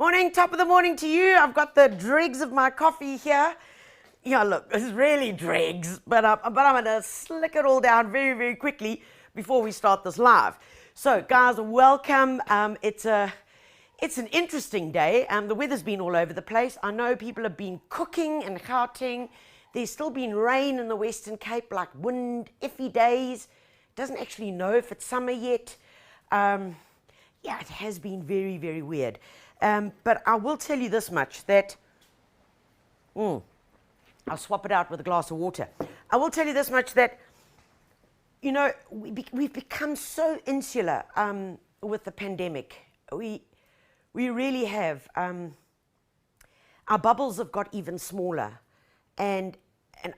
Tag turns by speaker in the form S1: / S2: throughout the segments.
S1: Morning, top of the morning to you. I've got the dregs of my coffee here. Yeah, look, it's really dregs, but I'm going to slick it all down very, very quickly before we start this live. So, guys, welcome. It's an interesting day. The weather's been all over the place. I know people have been cooking and Gauteng. There's still been rain in the Western Cape, like wind, iffy days. Doesn't actually know if it's summer yet. Yeah, it has been very, very weird. But I will tell you this much, that I'll swap it out with a glass of water. I will tell you this much, that, you know, we've become so insular with the pandemic. We really have. Our bubbles have got even smaller. And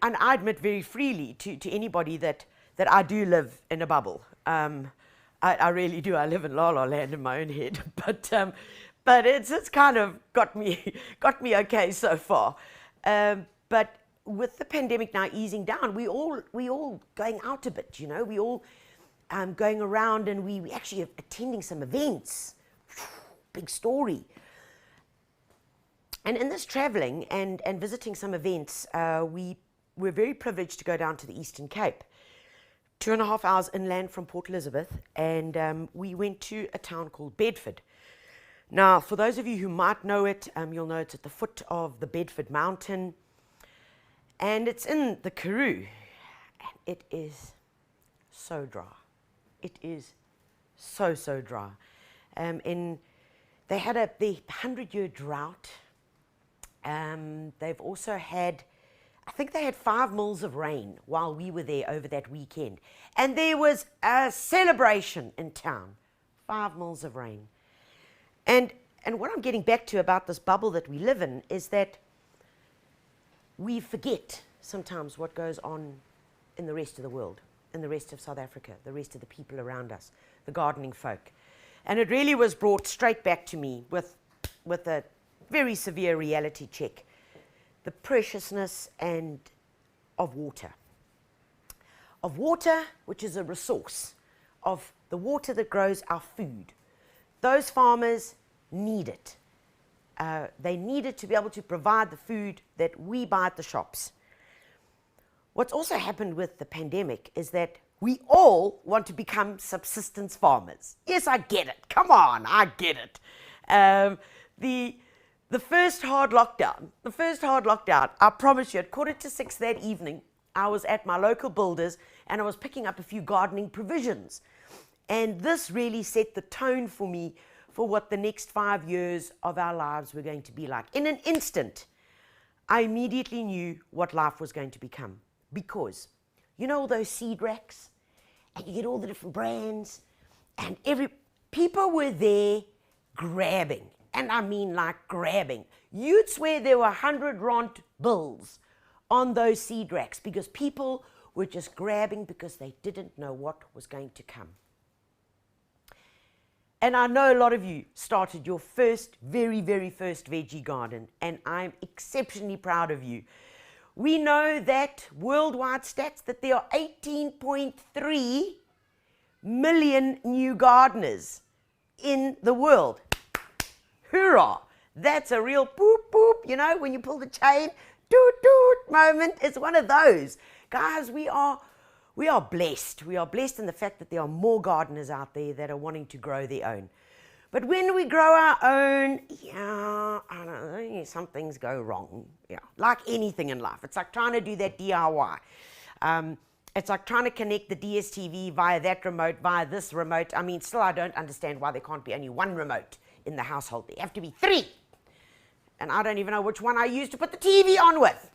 S1: I admit very freely to anybody that I do live in a bubble. I really do. I live in La La Land in my own head. But it's kind of got me okay so far. But with the pandemic now easing down, we all going out a bit, you know. We all going around, and we actually are attending some events. Big story. And in this traveling and visiting some events, we were very privileged to go down to the Eastern Cape, 2.5 hours inland from Port Elizabeth, and we went to a town called Bedford. Now, for those of you who might know it, you'll know it's at the foot of the Bedford Mountain, and it's in the Karoo, and it is so dry. It is so dry. They had the 100-year drought. They've also had, I think they had 5 mils of rain while we were there over that weekend. And there was a celebration in town. 5 mils of rain. And what I'm getting back to about this bubble that we live in is that we forget sometimes what goes on in the rest of the world, in the rest of South Africa, the rest of the people around us, the gardening folk. And it really was brought straight back to me with a very severe reality check. The preciousness of water. Of water, which is a resource, of the water that grows our food. Those farmers need it. They need it to be able to provide the food that we buy at the shops. What's also happened with the pandemic is that we all want to become subsistence farmers. Yes, I get it. Come on, I get it. The first hard lockdown, I promise you, at 5:45 that evening, I was at my local builders and I was picking up a few gardening provisions. And this really set the tone for me for what the next 5 years of our lives were going to be like. In an instant, I immediately knew what life was going to become. Because, you know all those seed racks? And you get all the different brands. And people were there grabbing. And I mean like grabbing. You'd swear there were 100 rand bills on those seed racks because people were just grabbing because they didn't know what was going to come. And I know a lot of you started your very, very first veggie garden, and I'm exceptionally proud of you. We know that worldwide stats that there are 18.3 million new gardeners in the world. Hoorah! That's a real boop boop, you know, when you pull the chain, doot doot moment. It's one of those. Guys, we are blessed. We are blessed in the fact that there are more gardeners out there that are wanting to grow their own. But when we grow our own, yeah, I don't know, some things go wrong. Yeah, like anything in life. It's like trying to do that DIY. It's like trying to connect the DSTV via that remote, via this remote. I mean, still I don't understand why there can't be only one remote in the household. There have to be 3. And I don't even know which one I use to put the TV on with.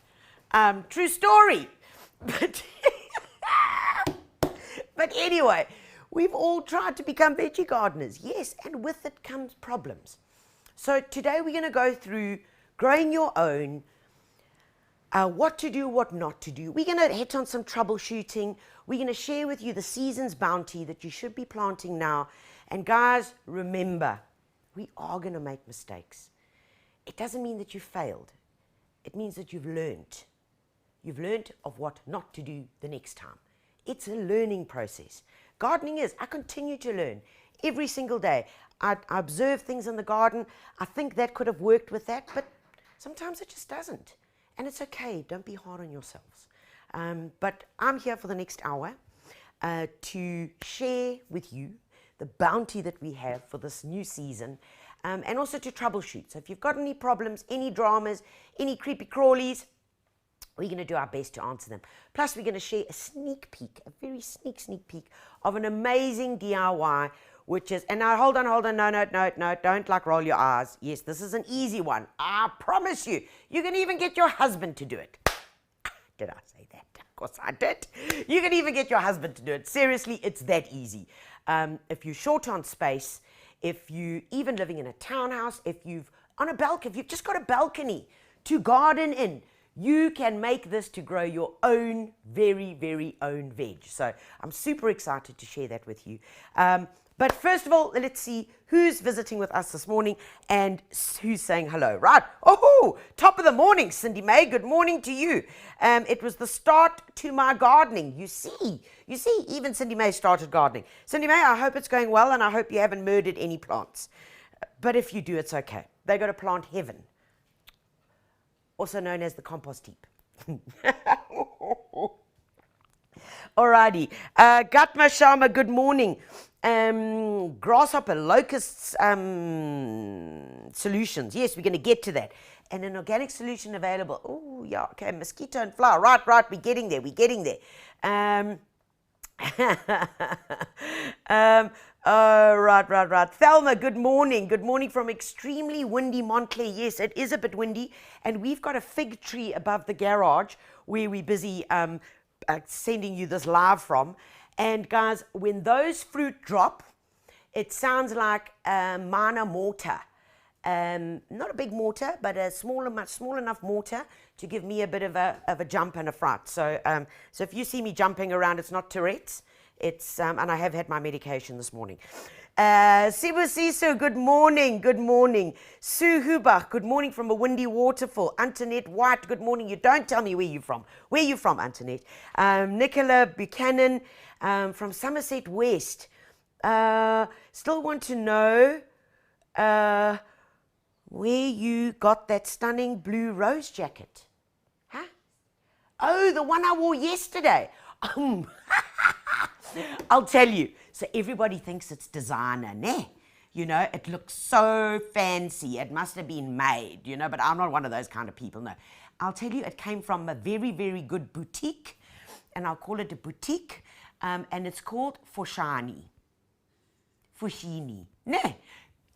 S1: True story. But anyway, we've all tried to become veggie gardeners, yes, and with it comes problems. So today we're going to go through growing your own, what to do, what not to do. We're going to hit on some troubleshooting. We're going to share with you the season's bounty that you should be planting now. And guys, remember, we are going to make mistakes. It doesn't mean that you failed. It means that you've learned. You've learned of what not to do the next time. It's a learning process. Gardening is, I continue to learn every single day. I observe things in the garden. I think that could have worked with that, but sometimes it just doesn't. And it's okay. Don't be hard on yourselves. But I'm here for the next hour to share with you the bounty that we have for this new season, and also to troubleshoot. So if you've got any problems, any dramas, any creepy crawlies, we're going to do our best to answer them. Plus, we're going to share a sneak peek, a very sneak peek of an amazing DIY, which is, and now hold on, no, don't like roll your eyes. Yes, this is an easy one. I promise you. You can even get your husband to do it. Did I say that? Of course I did. You can even get your husband to do it. Seriously, it's that easy. If you're short on space, if you even living in a townhouse, if you've just got a balcony to garden in, you can make this to grow your own very own veg. So I'm super excited to share that with you. But first of all, let's see who's visiting with us this morning and who's saying hello. Right. Oh, top of the morning, Cindy May. Good morning to you. It was the start to my gardening. You see, even Cindy May started gardening. Cindy May, I hope it's going well, and I hope you haven't murdered any plants. But if you do, it's okay. They got to plant heaven, also known as the compost heap. Alrighty. Gatma Sharma, good morning. Grasshopper, locusts, solutions. Yes, we're going to get to that. And an organic solution available. Oh, yeah, okay. Mosquito and flower. Right. We're getting there. Right. Thelma, good morning. Good morning from extremely windy Montclair. Yes, it is a bit windy. And we've got a fig tree above the garage where we're busy sending you this live from. And guys, when those fruit drop, it sounds like a minor mortar. Not a big mortar, but a much small enough mortar to give me a bit of a jump and a fright. So if you see me jumping around, it's not Tourette's. It's and I have had my medication this morning. Sibu Sisu, good morning. Sue Hubach, good morning from a windy waterfall. Antoinette White, good morning. You don't tell me where you're from. Where are you from, Antoinette? Nicola Buchanan from Somerset West. Still want to know where you got that stunning blue rose jacket. Huh? Oh, the one I wore yesterday. I'll tell you. So everybody thinks it's designer, ne? You know, it looks so fancy. It must have been made, you know, but I'm not one of those kind of people, no. I'll tell you, it came from a very good boutique, and I'll call it a boutique, and it's called Fushini, ne?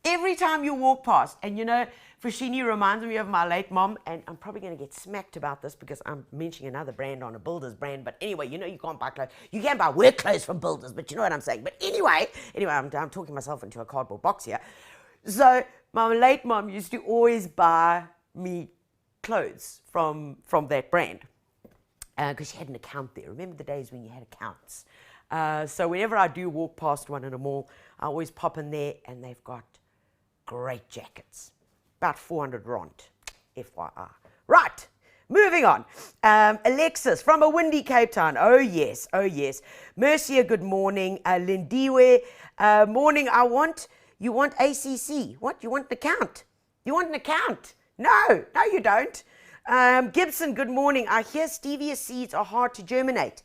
S1: Every time you walk past, and you know, Fushini reminds me of my late mom, and I'm probably going to get smacked about this because I'm mentioning another brand on a builder's brand, but anyway, you know, you can't buy clothes. You can buy work clothes from builders, but you know what I'm saying. But anyway, I'm talking myself into a cardboard box here. So my late mom used to always buy me clothes from that brand because she had an account there. Remember the days when you had accounts? So whenever I do walk past one in a mall, I always pop in there, and they've got great jackets. About 400 rand, FYI. Right, moving on. Alexis from a windy Cape Town. Oh yes. Mercia, good morning. Lindiwe, morning. You want ACC. What? You want an account? No, you don't. Gibson, good morning. I hear stevia seeds are hard to germinate.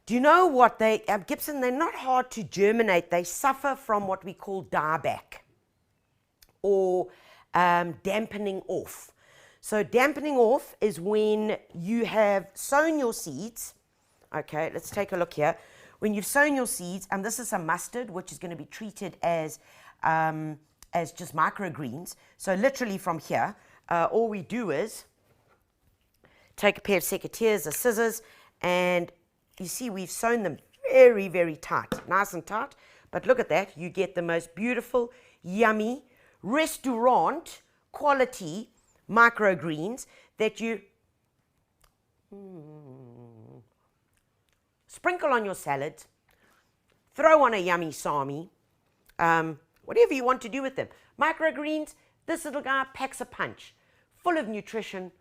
S1: Do you know what Gibson, they're not hard to germinate. They suffer from what we call dieback, or dampening off. So dampening off is when you have sown your seeds. Okay, let's take a look here. When you've sown your seeds, and this is some mustard, which is going to be treated as just microgreens. So literally from here, all we do is take a pair of secateurs or scissors, and you see we've sown them very tight, nice and tight. But look at that, you get the most beautiful, yummy, restaurant quality microgreens that you sprinkle on your salad, throw on a yummy sami, whatever you want to do with them. Microgreens, this little guy packs a punch, full of nutrition,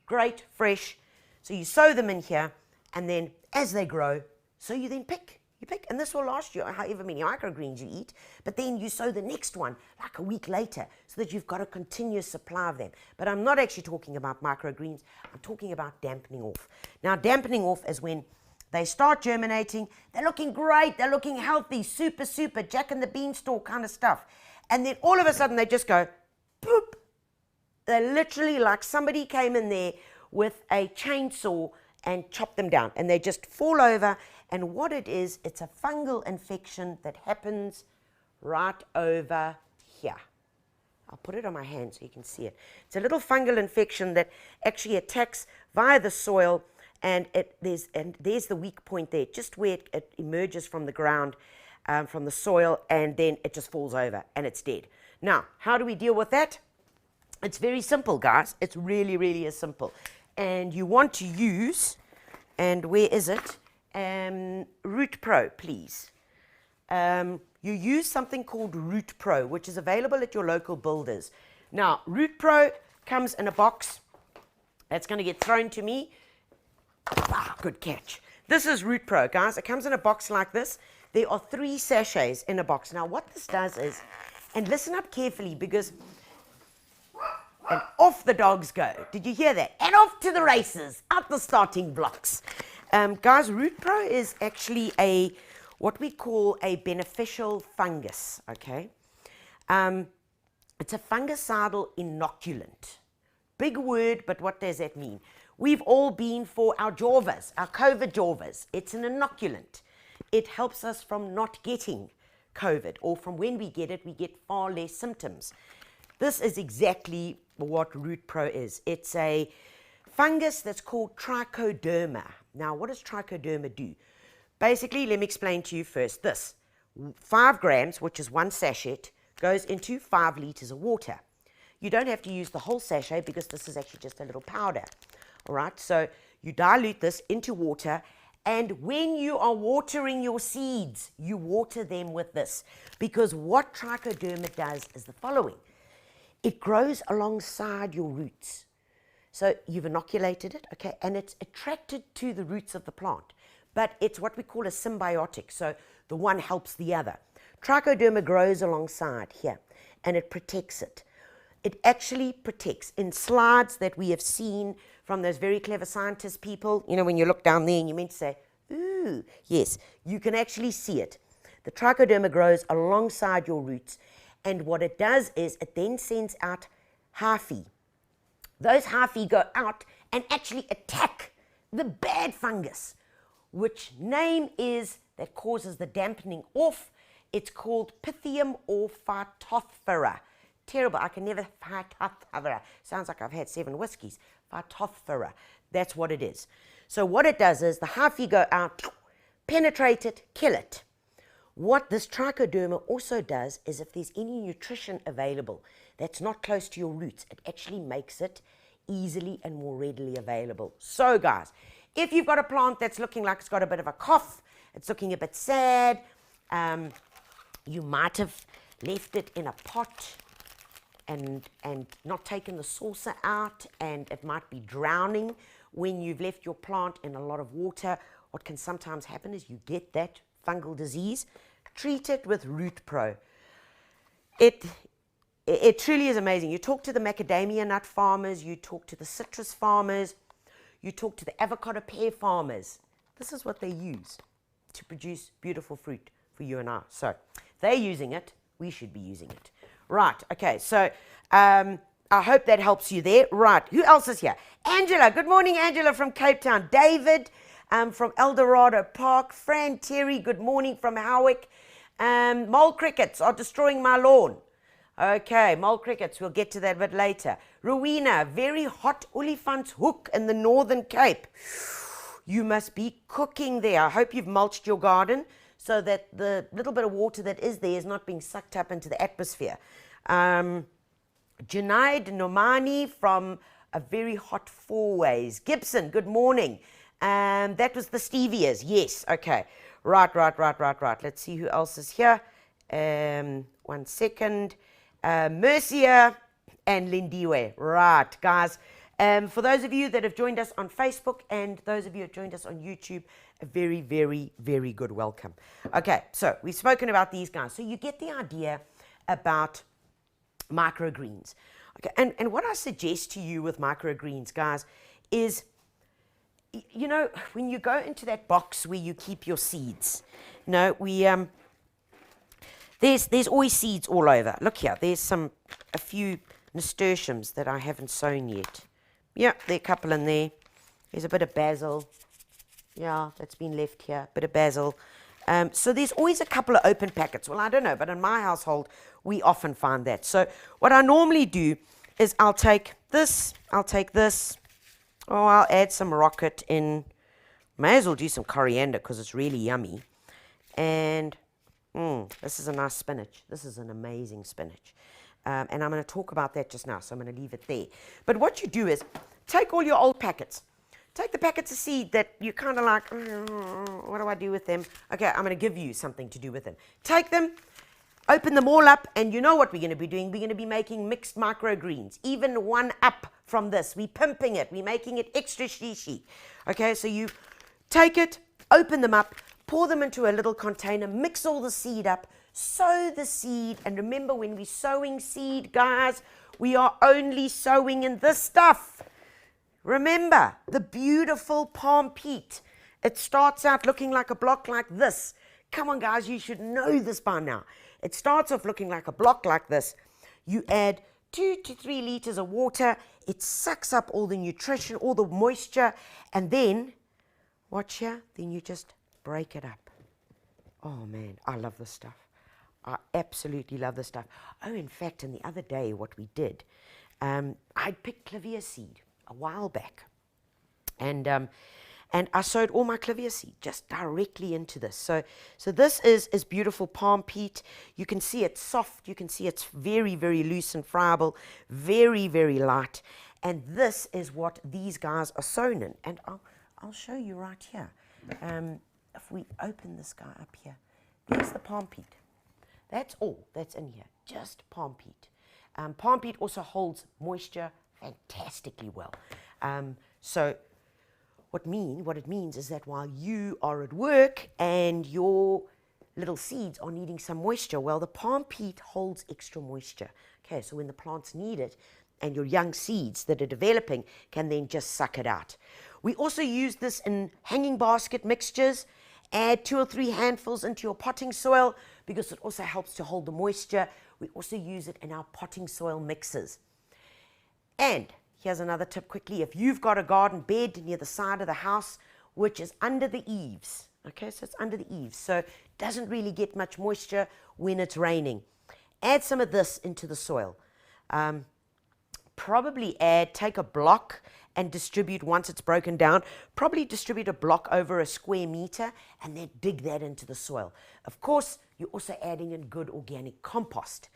S1: great, fresh. So you sow them in here, and then as they grow, so you then pick You pick, and this will last you however many microgreens you eat, but then you sow the next one like a week later so that you've got a continuous supply of them. But I'm not actually talking about microgreens, I'm talking about dampening off. Now, dampening off is when they start germinating, they're looking great, they're looking healthy, super, super, Jack and the Beanstalk kind of stuff. And then all of a sudden they just go, boop. They're literally like somebody came in there with a chainsaw and chopped them down, and they just fall over. And what it is, it's a fungal infection that happens right over here. I'll put it on my hand so you can see it. It's a little fungal infection that actually attacks via the soil, and there's the weak point there, just where it emerges from the ground, from the soil, and then it just falls over and it's dead. Now, how do we deal with that? It's very simple, guys. It's really, really is simple. And you want to use, and where is it? Root Pro, please. You use something called Root Pro, which is available at your local builders. Now, Root Pro comes in a box that's going to get thrown to me. Ah, good catch. This is Root Pro, guys. It comes in a box like this. There are 3 sachets in a box. Now, what this does is, and listen up carefully, because and off the dogs go. Did you hear that? And off to the races, up the starting blocks. Guys, Root Pro is actually what we call a beneficial fungus, okay? It's a fungicidal inoculant. Big word, but what does that mean? We've all been for our Jovas, our COVID Jovas. It's an inoculant. It helps us from not getting COVID, or from when we get it, we get far less symptoms. This is exactly what Root Pro is. It's a fungus that's called trichoderma. Now, what does trichoderma do? Basically, let me explain to you first. This 5 grams, which is 1 sachet, goes into 5 liters of water. You don't have to use the whole sachet because this is actually just a little powder. All right, so you dilute this into water, and when you are watering your seeds, you water them with this, because what trichoderma does is the following. It grows alongside your roots. So you've inoculated it, okay, and it's attracted to the roots of the plant. But it's what we call a symbiotic, so the one helps the other. Trichoderma grows alongside here, and it protects it. It actually protects. In slides that we have seen from those very clever scientist people, you know, when you look down there and you meant to say, ooh, yes, you can actually see it. The trichoderma grows alongside your roots, and what it does is it then sends out hyphae. Those hyphae go out and actually attack the bad fungus, which name is that causes the dampening off. It's called Pythium or Phytophthora. Terrible, I can never, Phytophthora. Sounds like I've had 7 whiskeys. Phytophthora, that's what it is. So what it does is the hyphae go out, penetrate it, kill it. What this trichoderma also does is if there's any nutrition available that's not close to your roots, it actually makes it easily and more readily available. So guys, if you've got a plant that's looking like it's got a bit of a cough, it's looking a bit sad, you might have left it in a pot and not taken the saucer out, and it might be drowning when you've left your plant in a lot of water. What can sometimes happen is you get that fungal disease. Treat it with Root Pro. It truly is amazing. You talk to the macadamia nut farmers, you talk to the citrus farmers, you talk to the avocado pear farmers. This is what they use to produce beautiful fruit for you and I. So they're using it, we should be using it. Right, okay, so I hope that helps you there. Right, who else is here? Angela, good morning, Angela from Cape Town. David from El Dorado Park. Fran Terry, good morning from Howick. Mole crickets are destroying my lawn. Okay, mole crickets, we'll get to that a bit later. Rowena, very hot Olifant's Hoek in the Northern Cape. You must be cooking there. I hope you've mulched your garden so that the little bit of water that is there is not being sucked up into the atmosphere. Junaid Nomani from a very hot Fourways. Gibson, good morning. That was the stevias. Yes, okay. Right. Let's see who else is here. 1 second. Mercia and Lindiwe. Right, guys. For those of you that have joined us on Facebook and those of you who have joined us on YouTube, a very, very, very good welcome. Okay, so we've spoken about these guys. So you get the idea about microgreens. Okay, and what I suggest to you with microgreens, guys, is, you know, when you go into that box where you keep your seeds, you know, there's always seeds all over. Look here, there's a few nasturtiums that I haven't sown yet. Yeah, there are a couple in there. There's a bit of basil. Yeah, that's been left here. Bit of basil. So there's always a couple of open packets. Well, I don't know, but in my household, we often find that. So what I normally do is I'll take this, I'll add some rocket in. May as well do some coriander because it's really yummy. And this is a nice spinach. This is an amazing spinach. And I'm going to talk about that just now, so I'm going to leave it there. But what you do is take all your old packets. Take the packets of seed that you're kind of like, what do I do with them? Okay, I'm going to give you something to do with them. Take them, open them all up, and you know what we're going to be doing? We're going to be making mixed microgreens, even one up from this. We're pimping it. We're making it extra shishi. Okay, so you take it, open them up, pour them into a little container, mix all the seed up, sow the seed. And remember, when we're sowing seed, guys, we are only sowing in this stuff. Remember, the beautiful palm peat. It starts out looking like a block like this. Come on, guys, you should know this by now. It starts off looking like a block like this. You add 2 to 3 liters of water. It sucks up all the nutrition, all the moisture. And then, watch here, then you just break it up. Oh, man, I love this stuff. I absolutely love this stuff. Oh, in fact, and the other day, what we did, I picked clover seed a while back, and I sowed all my clover seed just directly into this. So this is beautiful palm peat. You can see it's soft. You can see it's very, very loose and friable, very, very light. And this is what these guys are sown in. And I'll show you right here. If we open this guy up here, there's the palm peat. That's all that's in here, just palm peat. Palm peat also holds moisture fantastically well. So what it means is that while you are at work and your little seeds are needing some moisture, well, the palm peat holds extra moisture. Okay, so when the plants need it, and your young seeds that are developing can then just suck it out. We also use this in hanging basket mixtures. Add 2 or 3 handfuls into your potting soil because it also helps to hold the moisture. We also use it in our potting soil mixes. And here's another tip quickly. If you've got a garden bed near the side of the house, which is under the eaves, okay, so it's under the eaves, so it doesn't really get much moisture when it's raining, add some of this into the soil. Probably take a block and distribute once it's broken down. Probably distribute a block over a square meter and then dig that into the soil. Of course, you're also adding in good organic compost.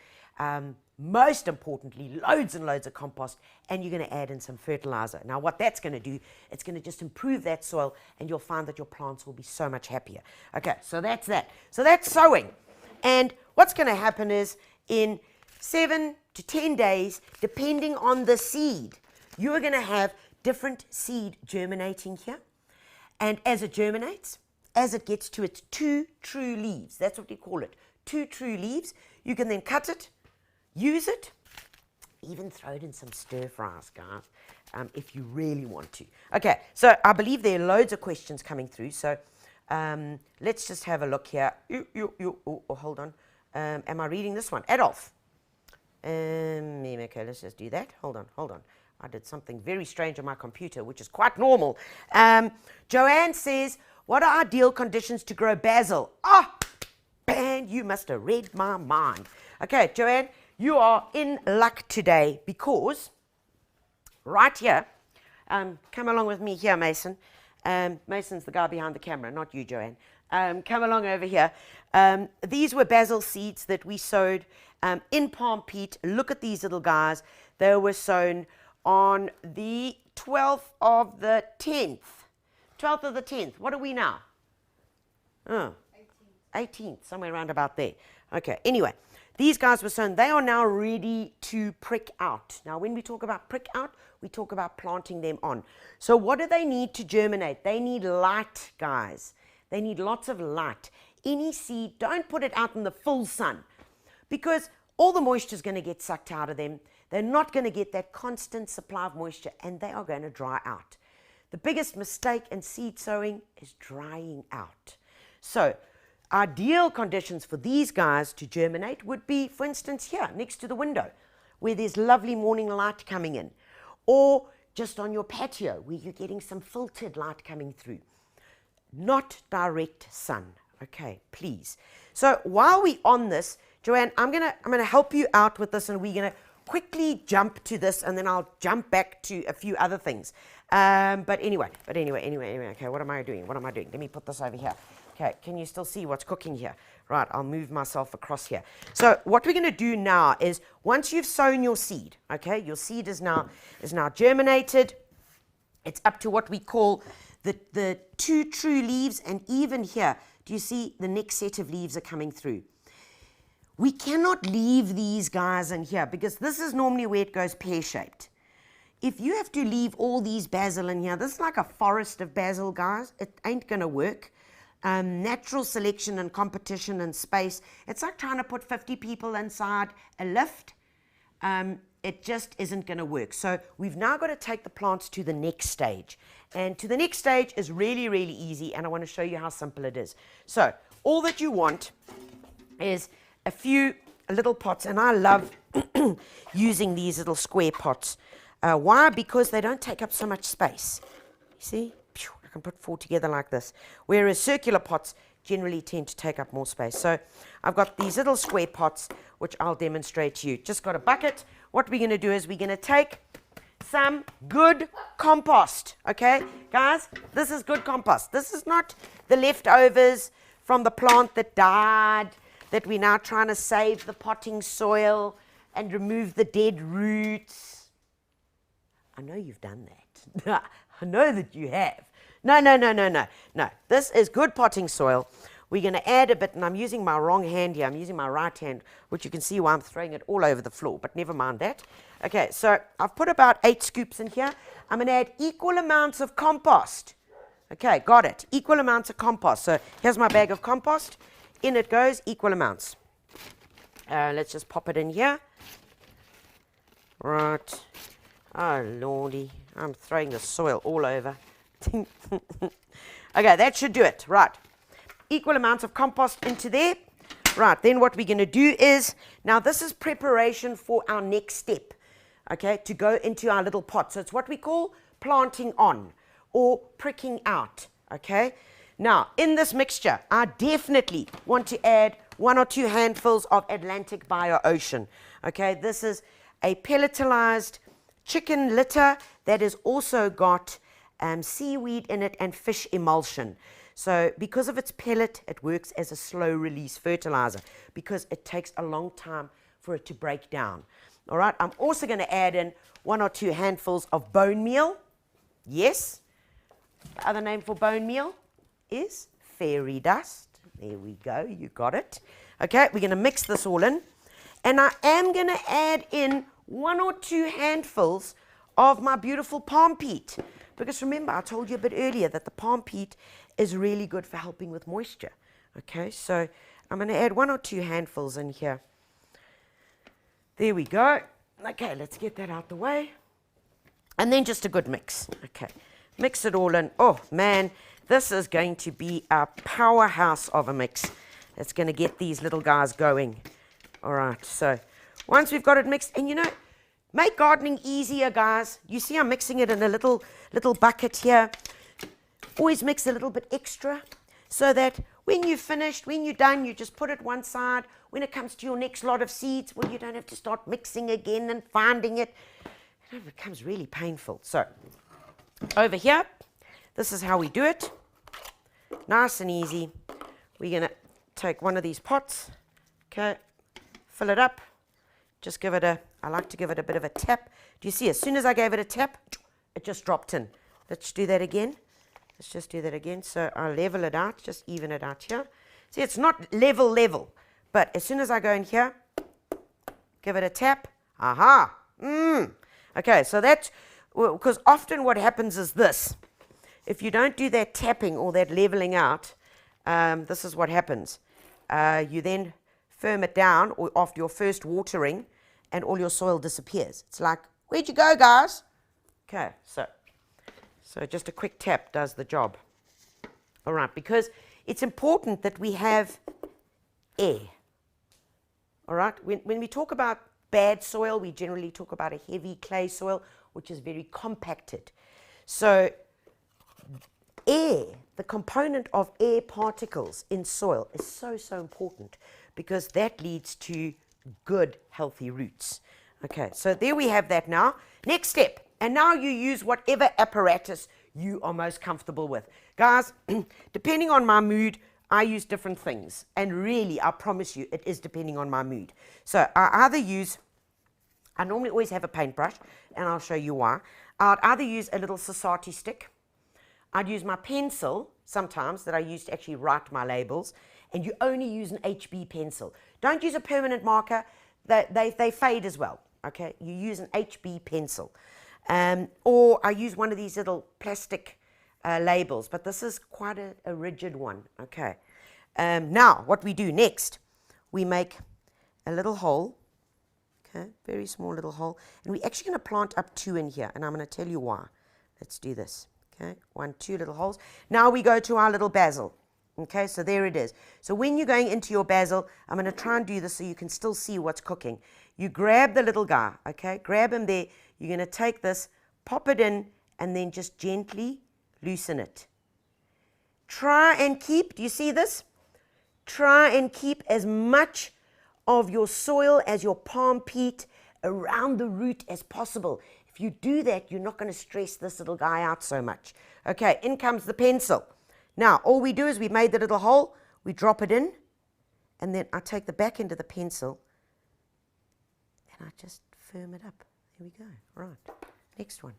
S1: Most importantly, loads and loads of compost, and you're going to add in some fertilizer. Now, what that's going to do, it's going to just improve that soil, and you'll find that your plants will be so much happier. Okay, so that's that. So that's sowing. And what's going to happen is in 7 to 10 days, depending on the seed, you're going to have different seed germinating here. And as it germinates, as it gets to its 2 true leaves, that's what we call it, 2 true leaves, you can then cut it, use it, even throw it in some stir fries, guys, if you really want to. Okay, so I believe there are loads of questions coming through, so let's just have a look here. Hold on. Am I reading this one? Adolf. Okay, let's just do that. Hold on. I did something very strange on my computer, which is quite normal. Joanne says, what are ideal conditions to grow basil? Man, you must have read my mind. Okay, Joanne, you are in luck today because right here, come along with me here, Mason. Mason's the guy behind the camera, not you, Joanne. Come along over here. These were basil seeds that we sowed in palm peat. Look at these little guys. They were sown on the 12th of the 10th. 12th of the 10th. What are we now? 18th, somewhere around about there. Okay, anyway. these guys were sown. They are now ready to prick out. Now, when we talk about prick out, we talk about planting them on. So what do they need to germinate? They need light, guys. They need lots of light. Any seed, don't put it out in the full sun, because all the moisture is going to get sucked out of them. They're not going to get that constant supply of moisture, and they are going to dry out. The biggest mistake in seed sowing is drying out. So ideal conditions for these guys to germinate would be, for instance, here next to the window, where there's lovely morning light coming in, or just on your patio where you're getting some filtered light coming through. Not direct sun. Okay, please. So while we're on this, Joanne, I'm gonna help you out with this, and we're gonna quickly jump to this, and then I'll jump back to a few other things. But anyway. Okay, what am I doing? Let me put this over here. Okay, can you still see what's cooking here? Right, I'll move myself across here. So what we're going to do now is, once you've sown your seed, okay, your seed is now germinated. It's up to what we call the 2 true leaves, and even here, do you see the next set of leaves are coming through? We cannot leave these guys in here, because this is normally where it goes pear-shaped. If you have to leave all these basil in here, this is like a forest of basil, guys. It ain't going to work. Natural selection and competition and space. It's like trying to put 50 people inside a lift. It just isn't going to work. So we've now got to take the plants to the next stage. And to the next stage is really, really easy, and I want to show you how simple it is. So all that you want is a few little pots, and I love using these little square pots. Why? Because they don't take up so much space. You see? I can put 4 together like this, whereas circular pots generally tend to take up more space. So I've got these little square pots, which I'll demonstrate to you. Just got a bucket. What we're going to do is we're going to take some good compost. Okay, guys, this is good compost. This is not the leftovers from the plant that died, that we're now trying to save the potting soil and remove the dead roots. I know you've done that. I know that you have. No. This is good potting soil. We're going to add a bit, and I'm using my wrong hand here. I'm using my right hand, which you can see why I'm throwing it all over the floor, but never mind that. Okay, so I've put about 8 scoops in here. I'm going to add equal amounts of compost. Okay, got it. Equal amounts of compost. So here's my bag of compost. In it goes, equal amounts. Let's just pop it in here. Right. Oh, lordy. I'm throwing the soil all over. Okay, that should do it. Right. Equal amounts of compost into there. Right, then what we're going to do is, now this is preparation for our next step, okay, to go into our little pot. So it's what we call planting on or pricking out, okay. Now, in this mixture, I definitely want to add 1 or 2 handfuls of Atlantic Bio-Ocean, okay. This is a pelletized chicken litter that has also got seaweed in it and fish emulsion. So because of its pellet, it works as a slow release fertilizer because it takes a long time for it to break down. All right, I'm also going to add in 1 or 2 handfuls of bone meal. Yes, the other name for bone meal is fairy dust. There we go, you got it. Okay, we're going to mix this all in. And I am going to add in 1 or 2 handfuls of my beautiful palm peat. Because remember, I told you a bit earlier that the palm peat is really good for helping with moisture. Okay, so I'm going to add 1 or 2 handfuls in here. There we go. Okay, let's get that out the way. And then just a good mix. Okay, mix it all in. Oh, man, this is going to be a powerhouse of a mix. It's going to get these little guys going. All right, so once we've got it mixed, and you know, make gardening easier, guys. You see I'm mixing it in a little bucket here. Always mix a little bit extra so that when you're finished, when you're done, you just put it one side. When it comes to your next lot of seeds, well, you don't have to start mixing again and finding it. It becomes really painful. So over here, this is how we do it. Nice and easy. We're going to take one of these pots, okay, fill it up. Just give it I like to give it a bit of a tap. Do you see, as soon as I gave it a tap, it just dropped in. Let's do that again. Let's just do that again. So I'll level it out, just even it out here. See, it's not level, but as soon as I go in here, Give it a tap. Aha. Okay, so that's, because often what happens is this. If you don't do that tapping or that leveling out, this is what happens. You then firm it down or after your first watering and all your soil disappears. It's like, where'd you go, guys? Okay, so just a quick tap does the job. All right, because it's important that we have air. All right, when we talk about bad soil, we generally talk about a heavy clay soil, which is very compacted. So air, the component of air particles in soil is so important because that leads to good, healthy roots. Okay, so there we have that now. Next step, and now you use whatever apparatus you are most comfortable with. Guys, depending on my mood, I use different things. And really, I promise you, it is depending on my mood. So I normally always have a paintbrush, and I'll show you why. I'd either use a little society stick. I'd use my pencil sometimes that I use to actually write my labels, and you only use an HB pencil. Don't use a permanent marker. They fade as well, okay? You use an HB pencil. Or I use one of these little plastic labels, but this is quite a rigid one, okay? Now, what we do next, we make a little hole, okay? Very small little hole, and we're actually going to plant up 2 in here, and I'm going to tell you why. Let's do this. Okay, 1, 2 little holes. Now we go to our little basil. Okay, so there it is. So when you're going into your basil, I'm going to try and do this so you can still see what's cooking. You grab the little guy, okay, grab him there. You're going to take this, pop it in, and then just gently loosen it. Try and keep, do you see this? Try and keep as much of your soil as your palm peat around the root as possible. If you do that, you're not going to stress this little guy out so much. Okay, in comes the pencil. Now, all we do is we made the little hole, we drop it in, and then I take the back end of the pencil, and I just firm it up. There we go. Right, next one.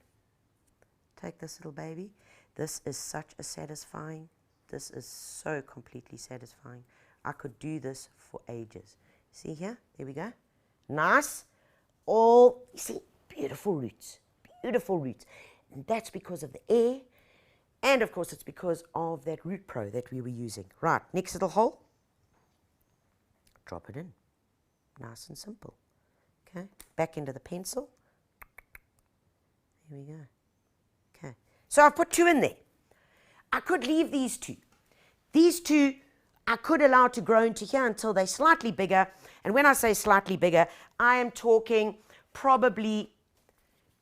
S1: Take this little baby. This is such a satisfying, this is so completely satisfying. I could do this for ages. See here? There we go. Nice. All, you see, beautiful roots, beautiful roots. And that's because of the air, and of course it's because of that Root Pro that we were using. Right, next little hole, drop it in, nice and simple. Okay, back into the pencil, here we go. Okay, so I've put 2 in there. I could leave these 2. These 2 I could allow to grow into here until they're slightly bigger, and when I say slightly bigger, I am talking probably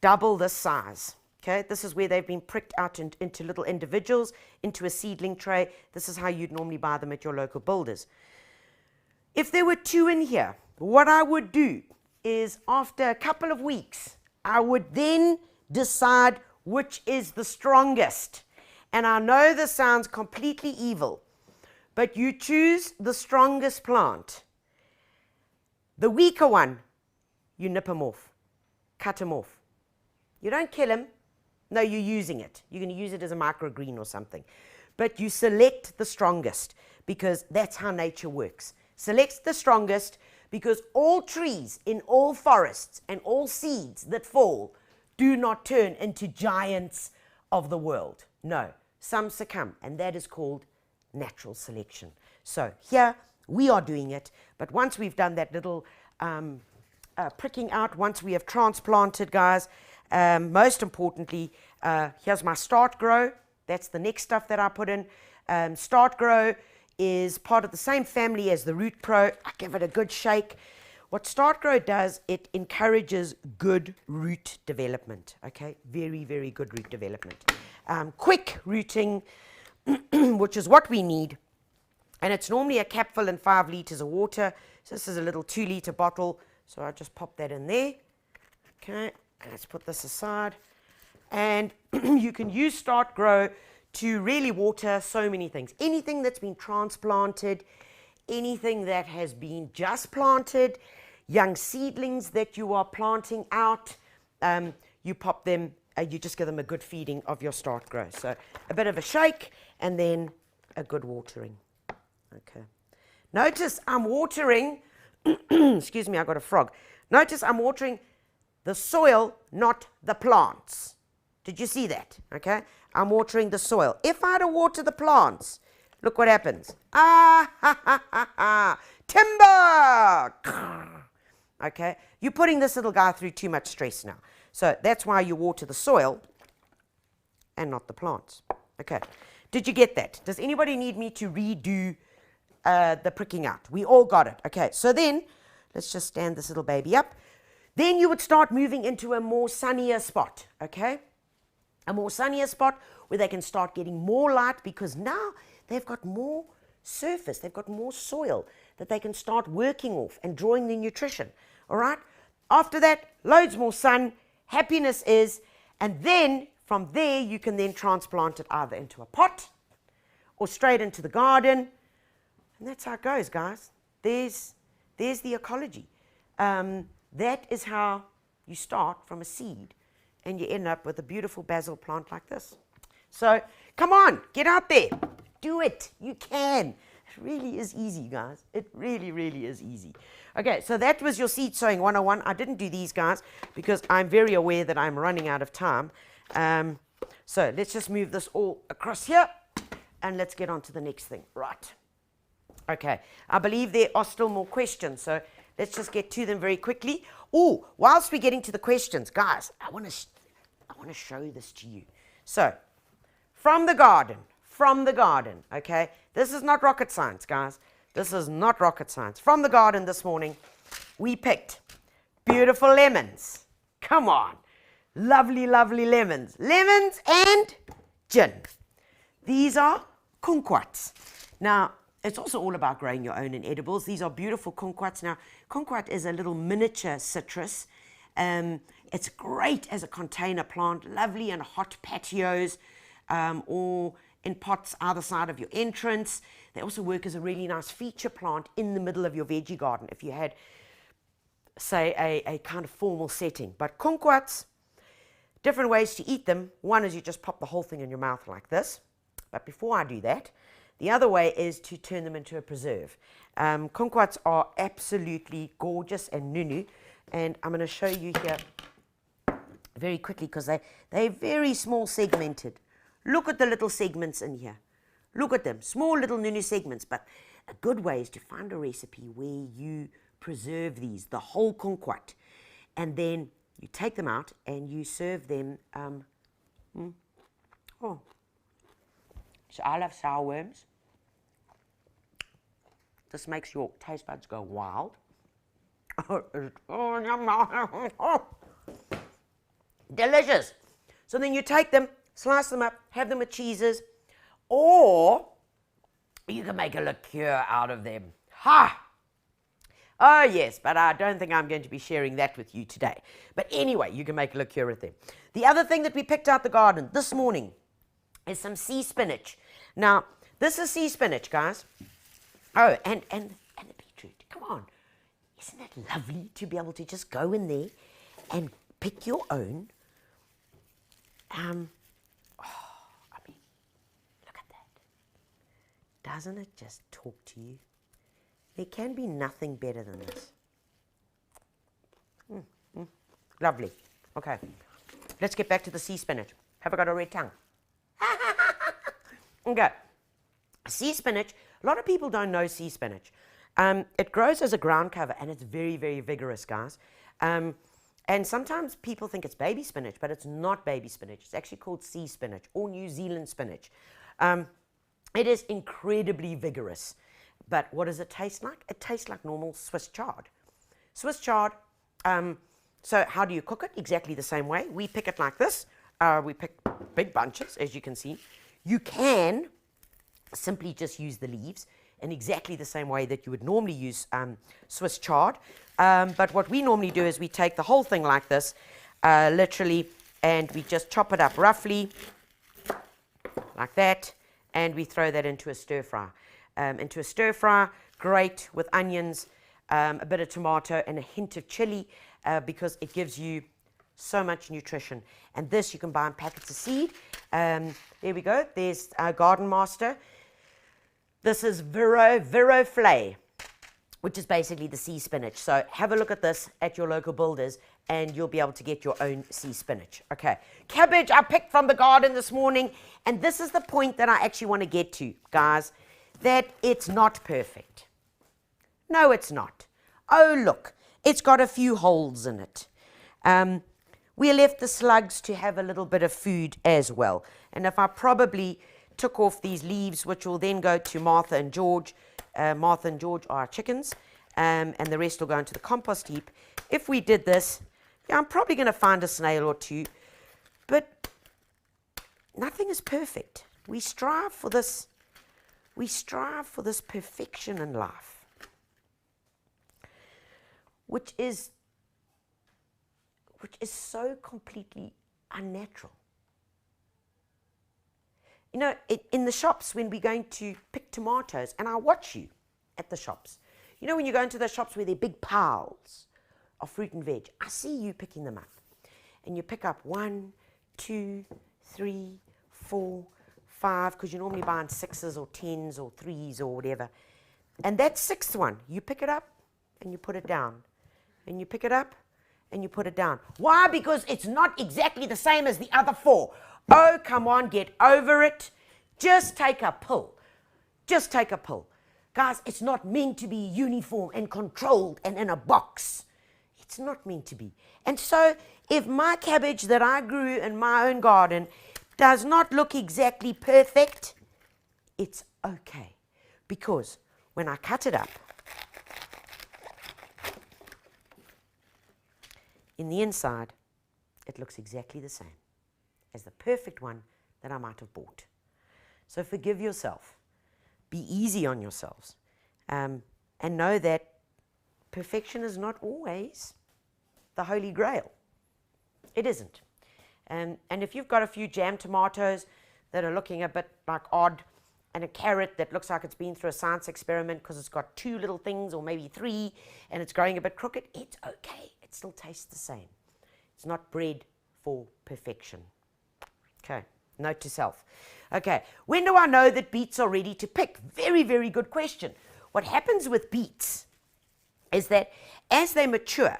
S1: double this size. Okay, this is where they've been pricked out into little individuals, into a seedling tray. This is how you'd normally buy them at your local builders. If there were 2 in here, what I would do is after a couple of weeks, I would then decide which is the strongest. And I know this sounds completely evil, but you choose the strongest plant. The weaker one, you nip them off, cut them off. You don't kill them. No, you're using it. You're going to use it as a microgreen or something. But you select the strongest because that's how nature works. Select the strongest because all trees in all forests and all seeds that fall do not turn into giants of the world. No, some succumb, and that is called natural selection. So here we are doing it, but once we've done that little pricking out, once we have transplanted, guys, most importantly, here's my Start Grow. That's the next stuff that I put in. Start Grow is part of the same family as the Root Pro. I give it a good shake. What Start Grow does, it encourages good root development. Okay, very, very good root development. Quick rooting, which is what we need. And it's normally a capful and 5 liters of water. So this is a little 2-liter bottle. So I just pop that in there. Okay, let's put this aside. And you can use Start Grow to really water so many things. Anything that's been transplanted, anything that has been just planted, young seedlings that you are planting out, you pop them, you just give them a good feeding of your Start Grow. So a bit of a shake and then a good watering. Okay. Notice I'm watering Excuse me, I got a frog. Notice I'm watering the soil, not the plants. Did you see that? Okay, I'm watering the soil. If I had to water the plants, look what happens. Ah, ha, ha, ha, ha. Timber! Okay, you're putting this little guy through too much stress now. So that's why you water the soil and not the plants. Okay, did you get that? Does anybody need me to redo the pricking out? We all got it. Okay, so then let's just stand this little baby up. Then you would start moving into a more sunnier spot, okay? A more sunnier spot where they can start getting more light, because now they've got more surface, they've got more soil that they can start working off and drawing the nutrition, all right? After that, loads more sun, happiness is, and then from there you can then transplant it either into a pot or straight into the garden, and that's how it goes, guys. There's the ecology. That is how you start from a seed and you end up with a beautiful basil plant like this. So come on, get out there, do it. You can. It really is easy, guys. It really, really is easy. Okay, so that was your seed sowing 101. I didn't do these, guys, because I'm very aware that I'm running out of time. So let's just move this all across here and let's get on to the next thing. Right. Okay, I believe there are still more questions, so let's just get to them very quickly. Oh, whilst we're getting to the questions, guys, I want to show this to you. So, from the garden, okay? This is not rocket science, guys. This is not rocket science. From the garden this morning, we picked beautiful lemons. Come on. Lovely, lovely lemons. Lemons and gin. These are kumquats. Now, it's also all about growing your own in edibles. These are beautiful kumquats. Now, kumquat is a little miniature citrus. It's great as a container plant, lovely in hot patios or in pots either side of your entrance. They also work as a really nice feature plant in the middle of your veggie garden if you had, say, a kind of formal setting. But kumquats, different ways to eat them. One is you just pop the whole thing in your mouth like this. But before I do that, the other way is to turn them into a preserve. Kumquats are absolutely gorgeous and nunu, and I'm going to show you here very quickly because they're very small segmented. Look at the little segments in here. Look at them, small little nunu segments, but a good way is to find a recipe where you preserve these, the whole kumquat, and then you take them out and you serve them. So I love sour worms. This makes your taste buds go wild. Delicious. So then you take them, slice them up, have them with cheeses, or you can make a liqueur out of them. Ha! Oh yes, but I don't think I'm going to be sharing that with you today. But anyway, you can make a liqueur with them. The other thing that we picked out the garden this morning is some sea spinach. Now, this is sea spinach, guys. Oh, and the beetroot. Come on. Isn't it lovely to be able to just go in there and pick your own? I mean, look at that. Doesn't it just talk to you? There can be nothing better than this. Lovely. Okay. Let's get back to the sea spinach. Have I got a red tongue? Okay. Sea spinach, a lot of people don't know sea spinach. It grows as a ground cover and it's very, very vigorous, guys. And sometimes people think it's baby spinach, but it's not baby spinach. It's actually called sea spinach or New Zealand spinach. It is incredibly vigorous. But what does it taste like? It tastes like normal Swiss chard. Swiss chard, so how do you cook it? Exactly the same way. We pick it like this. We pick big bunches, as you can see. You can simply just use the leaves in exactly the same way that you would normally use Swiss chard. But what we normally do is we take the whole thing like this, literally, and we just chop it up roughly, like that, and we throw that into a stir fry. Great with onions, a bit of tomato, and a hint of chili, because it gives you so much nutrition. And this you can buy in packets of seed. There we go. There's our Garden Master. This is Viroflay. which is basically the sea spinach. So have a look at this at your local builders and you'll be able to get your own sea spinach. Okay, cabbage I picked from the garden this morning, and this is the point that I actually want to get to, guys, that it's not perfect. No, it's not. Oh, look, it's got a few holes in it. We left the slugs to have a little bit of food as well. And if I probably took off these leaves, which will then go to Martha and George are our chickens, and the rest will go into the compost heap. If we did this, yeah, I'm probably going to find a snail or two, but nothing is perfect. We strive for this perfection in life, which is so completely unnatural. You know, in the shops, when we're going to pick tomatoes, and I watch you at the shops, you know, when you go into those shops where there are big piles of fruit and veg, I see you picking them up. And you pick up 1, 2, 3, 4, 5, because you're normally buying 6s or 10s or 3s or whatever. And that 6th one, you pick it up and you put it down. And you pick it up and you put it down. Why? Because it's not exactly the same as the other 4. Oh, come on, get over it. Just take a pull. Just take a pull. Guys, it's not meant to be uniform and controlled and in a box. It's not meant to be. And so if my cabbage that I grew in my own garden does not look exactly perfect, it's okay. Because when I cut it up, in the inside, it looks exactly the same as the perfect one that I might have bought. So forgive yourself. Be easy on yourselves. And know that perfection is not always the Holy Grail. It isn't. And if you've got a few jam tomatoes that are looking a bit like odd, and a carrot that looks like it's been through a science experiment because it's got 2 little things or maybe 3 and it's growing a bit crooked, it's okay. It still tastes the same. It's not bred for perfection. Okay, note to self. Okay, when do I know that beets are ready to pick? Very, very good question. What happens with beets is that as they mature,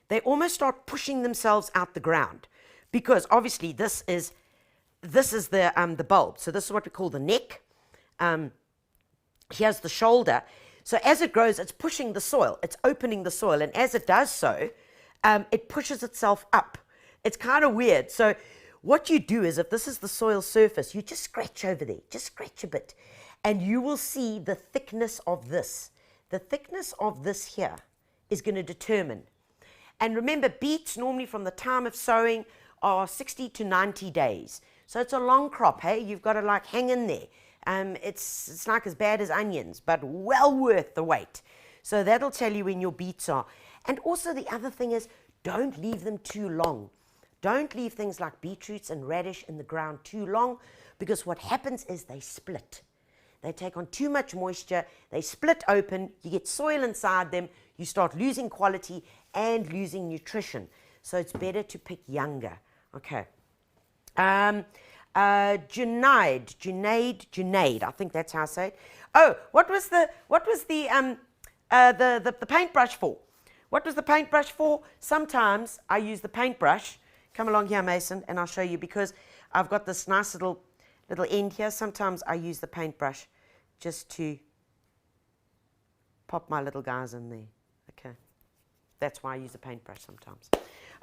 S1: they almost start pushing themselves out the ground, because obviously this is the bulb. So this is what we call the neck. Here's the shoulder. So as it grows, it's pushing the soil. It's opening the soil, and as it does so, it pushes itself up. It's kind of weird. So what you do is, if this is the soil surface, you just scratch over there, just scratch a bit, and you will see the thickness of this. The thickness of this here is going to determine. And remember, beets normally from the time of sowing are 60 to 90 days. So it's a long crop, hey? You've got to like hang in there. It's like as bad as onions, but well worth the wait. So that'll tell you when your beets are. And also the other thing is, don't leave them too long. Don't leave things like beetroots and radish in the ground too long, because what happens is they split. They take on too much moisture, they split open, you get soil inside them, you start losing quality and losing nutrition. So it's better to pick younger. Okay. Junaid, I think that's how I say it. Oh, what was the paintbrush for? What was the paintbrush for? Sometimes I use the paintbrush. Come along here, Mason, and I'll show you, because I've got this nice little end here. Sometimes I use the paintbrush just to pop my little guys in there. Okay. That's why I use the paintbrush sometimes.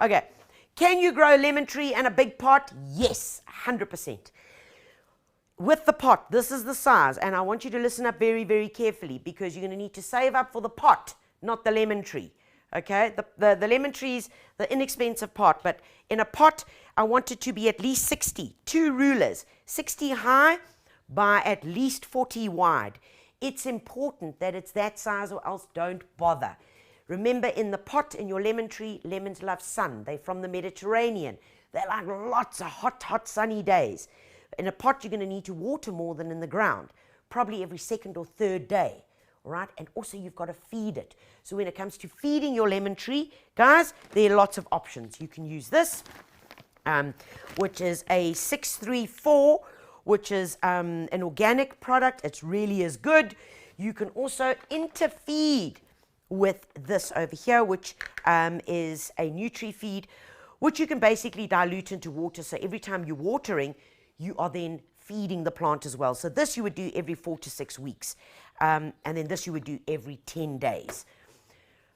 S1: Okay. Can you grow lemon tree in a big pot? Yes, 100%. With the pot, this is the size, and I want you to listen up very, very carefully, because you're going to need to save up for the pot, not the lemon tree. Okay, the lemon tree is the inexpensive pot, but in a pot, I want it to be at least 60, 2 rulers, 60 high by at least 40 wide. It's important that it's that size, or else don't bother. Remember, in the pot, in your lemon tree, lemons love sun. They're from the Mediterranean. They like lots of hot, hot sunny days. In a pot, you're going to need to water more than in the ground, probably every 2nd or 3rd day. All right, and also you've got to feed it. So when it comes to feeding your lemon tree, guys, there are lots of options. You can use this, which is a 634, which is an organic product. It really is good. You can also interfeed with this over here, which is a Nutri-Feed, which you can basically dilute into water. So every time you're watering, you are then feeding the plant as well. So this you would do every 4 to 6 weeks. And then this you would do every 10 days.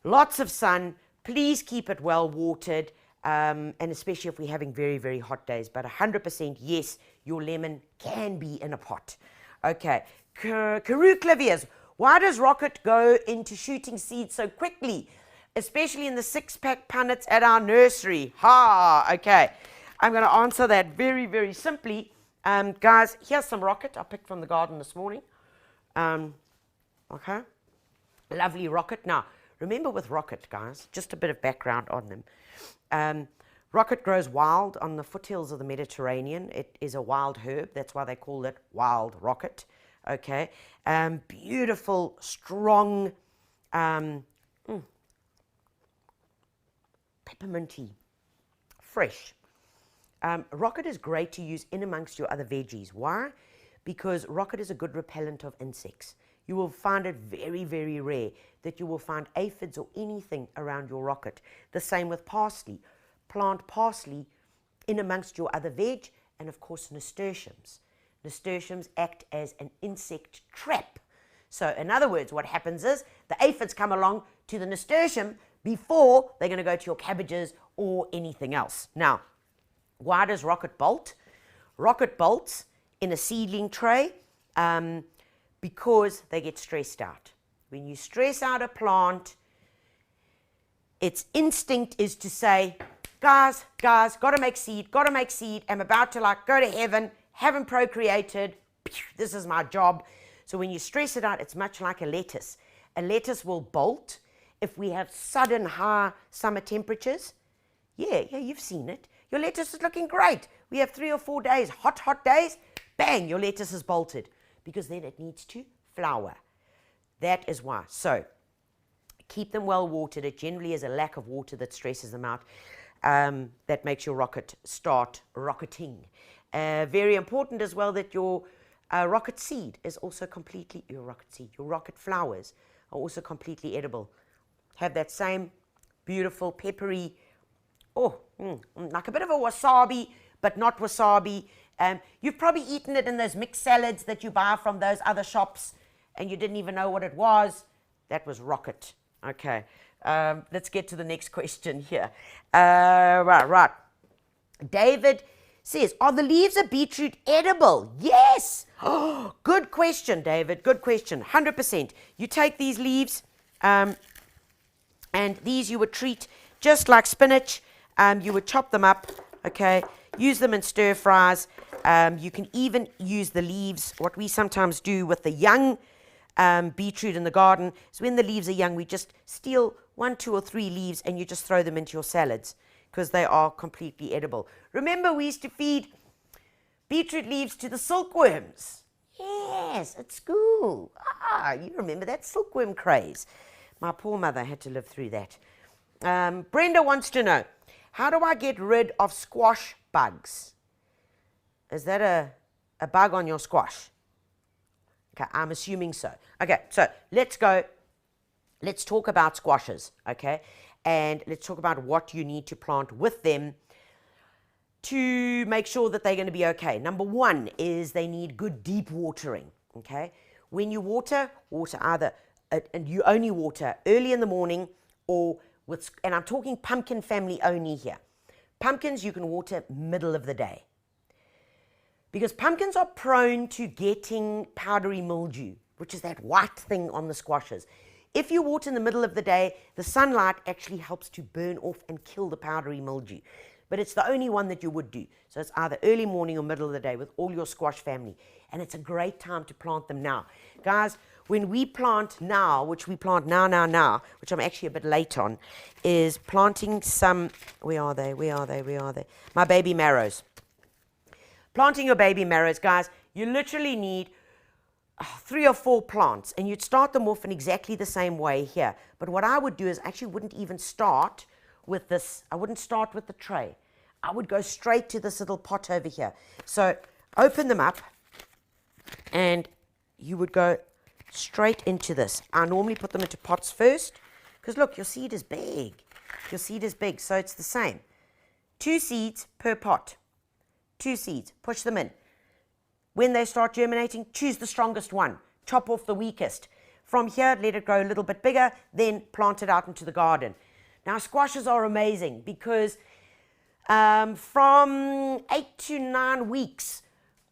S1: Lots of sun. Please keep it well watered. And especially if we're having very, very hot days. But 100% yes, your lemon can be in a pot. Okay. Karoo Cliviers. Why does Rocket go into shooting seeds so quickly? Especially in the 6-pack punnets at our nursery. Ha! Okay. I'm going to answer that very, very simply. Guys, here's some Rocket I picked from the garden this morning. Okay. Lovely Rocket. Now, remember with Rocket, guys, just a bit of background on them. Rocket grows wild on the foothills of the Mediterranean. It is a wild herb. That's why they call it wild Rocket. Okay. Beautiful, strong, pepperminty, fresh. Rocket is great to use in amongst your other veggies. Why? Because Rocket is a good repellent of insects. You will find it very, very rare that you will find aphids or anything around your Rocket. The same with parsley. Plant parsley in amongst your other veg, and of course nasturtiums. Nasturtiums act as an insect trap. So in other words, what happens is the aphids come along to the nasturtium before they're going to go to your cabbages or anything else. Now, why does Rocket bolt? Rocket bolts in a seedling tray because they get stressed out. When you stress out a plant, its instinct is to say, guys, got to make seed, I'm about to go to heaven, haven't procreated, this is my job. So when you stress it out, it's much like a lettuce. A lettuce will bolt if we have sudden high summer temperatures. Yeah, you've seen it. Your lettuce is looking great. We have 3 or 4 days, hot days, bang, your lettuce is bolted because then it needs to flower. That is why. So keep them well watered. It generally is a lack of water that stresses them out. That makes your Rocket start rocketing. Very important as well that your Rocket seed is also completely, your Rocket flowers are also completely edible. Have that same beautiful peppery, like a bit of a wasabi, but not wasabi. You've probably eaten it in those mixed salads that you buy from those other shops and you didn't even know what it was. That was Rocket. Okay. Let's get to the next question here. Right. David says, are the leaves of beetroot edible? Yes. Oh, good question, David. Good question. 100%. You take these leaves, and these you would treat just like spinach. You would chop them up, okay? Use them in stir fries. You can even use the leaves. What we sometimes do with the young beetroot in the garden is when the leaves are young, we just steal 1, 2, or 3 leaves and you just throw them into your salads because they are completely edible. Remember, we used to feed beetroot leaves to the silkworms. Yes, at school. You remember that silkworm craze. My poor mother had to live through that. Brenda wants to know, how do I get rid of squash bugs? Is that a bug on your squash? Okay, I'm assuming so. Okay, so let's go. Let's talk about squashes, okay? And let's talk about what you need to plant with them to make sure that they're going to be okay. Number 1 is they need good deep watering, okay? When you water either, and you only water early in the morning or with, and I'm talking pumpkin family only here. Pumpkins you can water middle of the day. Because pumpkins are prone to getting powdery mildew, which is that white thing on the squashes. If you water in the middle of the day, the sunlight actually helps to burn off and kill the powdery mildew. But it's the only one that you would do. So it's either early morning or middle of the day with all your squash family. And it's a great time to plant them now. Guys, when we plant now, which we plant now, which I'm actually a bit late on, is planting some, where are they? My baby marrows. Planting your baby marrows, guys, you literally need 3 or 4 plants, and you'd start them off in exactly the same way here. But what I would do is actually wouldn't even start with this. I wouldn't start with the tray. I would go straight to this little pot over here. So open them up, and you would go straight into this. I normally put them into pots first, Because look, your seed is big. Your seed is big, so it's the same. 2 seeds per pot. 2 seeds, push them in. When they start germinating, choose the strongest one. Chop off the weakest. From here, let it grow a little bit bigger, then plant it out into the garden. Now, squashes are amazing because from 8 to 9 weeks